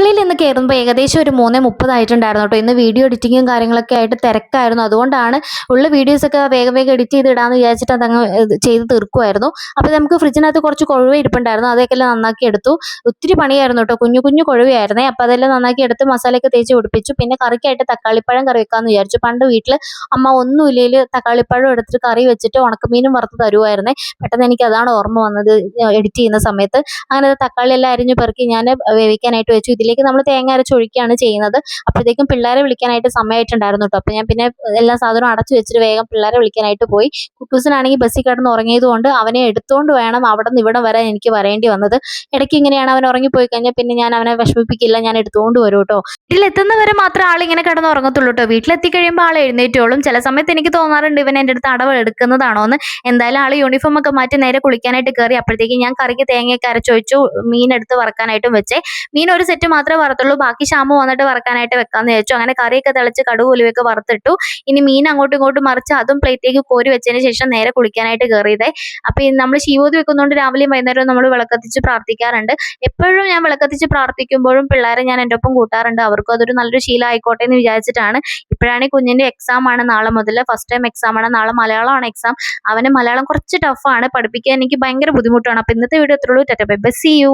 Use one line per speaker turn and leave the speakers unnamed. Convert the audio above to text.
അടുക്കളയിൽ നിന്ന് കയറുമ്പോൾ ഏകദേശം ഒരു 3:30 ആയിട്ടുണ്ടായിരുന്നു കേട്ടോ. ഇന്ന് വീഡിയോ എഡിറ്റിങ്ങും കാര്യങ്ങളൊക്കെ ആയിട്ട് തിരക്കായിരുന്നു. അതുകൊണ്ടാണ് ഉള്ള വീഡിയോസൊക്കെ വേഗം വേഗം എഡിറ്റ് ചെയ്തിടാമെന്ന് വിചാരിച്ചിട്ട് അതങ്ങ് ചെയ്ത് തീർക്കുമായിരുന്നു. അപ്പോൾ നമുക്ക് ഫ്രിഡ്ജിനകത്ത് കുറച്ച് കൊഴുവ ഇരിപ്പുണ്ടായിരുന്നു. അതൊക്കെ നന്നാക്കി എടുത്തു. ഒത്തിരി പണിയായിരുന്നു കേട്ടോ. കുഞ്ഞു കുഞ്ഞു കൊഴുവയായിരുന്നേ. അപ്പോൾ അതെല്ലാം നന്നാക്കി എടുത്ത് മസാലയൊക്കെ തേച്ച് പിടിപ്പിച്ചു. പിന്നെ കറിക്കായിട്ട് തക്കാളിപ്പഴം കറി വെക്കാമെന്ന് വിചാരിച്ചു. പണ്ട് വീട്ടിൽ അമ്മ ഒന്നുമില്ലെങ്കിൽ തക്കാളിപ്പഴം എടുത്തിട്ട് കറി വെച്ചിട്ട് ഉണക്കമീനും വറുത്ത് തരുമായിരുന്നേ. പെട്ടെന്ന് എനിക്ക് അതാണ് ഓർമ്മ വന്നത് എഡിറ്റ് ചെയ്യുന്ന സമയത്ത്. അങ്ങനെ തക്കാളി എല്ലാം അരിഞ്ഞ് പെറുക്കി ഞാൻ വേവിക്കാനായിട്ട് വെച്ചു. ഇതിലേക്ക് നമ്മൾ തേങ്ങ അരച്ചൊഴിക്കുകയാണ് ചെയ്യുന്നത്. അപ്പോഴത്തേക്കും പിള്ളേരെ വിളിക്കാനായിട്ട് സമയമായിട്ടുണ്ടായിരുന്നു കേട്ടോ. അപ്പോൾ ഞാൻ പിന്നെ എല്ലാ സാധനവും അടച്ചു വെച്ചിട്ട് വേഗം പിള്ളേരെ വിളിക്കാനായിട്ട് പോയി. കുട്ടൂസിനാണെങ്കിൽ ബസ്സിൽ കിടന്ന് ഉറങ്ങിയത് കൊണ്ട് അവനെ എടുത്തുകൊണ്ട് വേണം അവിടെ നിന്ന് ഇവിടെ വരെ എനിക്ക് വരേണ്ടി വന്നത്. ഇടയ്ക്ക് ഇങ്ങനെയാണ്, അവൻ ഉറങ്ങിപ്പോയി കഴിഞ്ഞാൽ പിന്നെ ഞാൻ അവനെ വിഷമിപ്പിക്കില്ല, ഞാൻ എടുത്തുകൊണ്ട് വരും കേട്ടോ. വീട്ടിലെത്തുന്നവരെ മാത്രം ആളിങ്ങനെ കിടന്ന് ഉറങ്ങത്തുള്ളൂ കേട്ടോ. വീട്ടിലെത്തി കഴിയുമ്പോൾ ആൾ എഴുന്നേറ്റോളും. ചില സമയത്ത് എനിക്ക് തോന്നാറുണ്ട് ഇവൻ എൻ്റെ അടുത്ത് അടവ് എടുക്കുന്നതാണോ എന്ന്. എന്തായാലും ആൾ യൂണിഫോം ഒക്കെ മാറ്റി നേരെ കുളിക്കാനായിട്ട് കയറി. അപ്പോഴത്തേക്കും ഞാൻ കറിക്ക് തേങ്ങയൊക്കെ അരച്ചൊഴിച്ചു, മീൻ എടുത്ത് വറക്കാനായിട്ടും വെച്ചേ. മീൻ ഒരു സെറ്റ് മാത്രമേ വറുത്തുള്ളൂ, ബാക്കി ഷാമ്പു വന്നിട്ട് വറക്കാനായിട്ട് വെക്കാമെന്ന് വിചാരിച്ചു. അങ്ങനെ കറിയൊക്കെ തിളച്ച് കടുക് ഉലുവയൊക്കെ വറുത്തിട്ടു. ഇനി മീൻ അങ്ങോട്ടും ഇങ്ങോട്ടും മറിച്ച് അതും പ്ലേറ്റിലേക്ക് കോരി വെച്ചതിന് ശേഷം നേരെ കുളിക്കാനായിട്ട് കയറിയതേ. അപ്പോൾ നമ്മൾ ശിവോതി വെക്കുന്നതുകൊണ്ട് രാവിലെയും വൈകുന്നേരവും നമ്മൾ വിളക്കത്തിച്ച് പ്രാർത്ഥിക്കാറുണ്ട്. എപ്പോഴും ഞാൻ വിളക്കത്തിച്ച് പ്രാർത്ഥിക്കുമ്പോഴും പിള്ളേരെ ഞാൻ എൻ്റെ ഒപ്പം കൂട്ടാറുണ്ട്. അവർക്കും അതൊരു നല്ലൊരു ശീലം ആയിക്കോട്ടെ എന്ന് വിചാരിച്ചിട്ടാണ്. ഇപ്പോഴാണെങ്കിൽ കുഞ്ഞിൻ്റെ എക്സാം ആണ് നാളെ മുതൽ, ഫസ്റ്റ് ടൈം എക്സാം ആണ്. നാളെ മലയാളമാണ് എക്സാം. അവന് മലയാളം കുറച്ച് ടഫാണ്, പഠിപ്പിക്കാൻ എനിക്ക് ഭയങ്കര ബുദ്ധിമുട്ടാണ്. അപ്പോൾ ഇന്നത്തെ വീഡിയോ എത്രയുള്ളൂ. Tata bye bye, see U.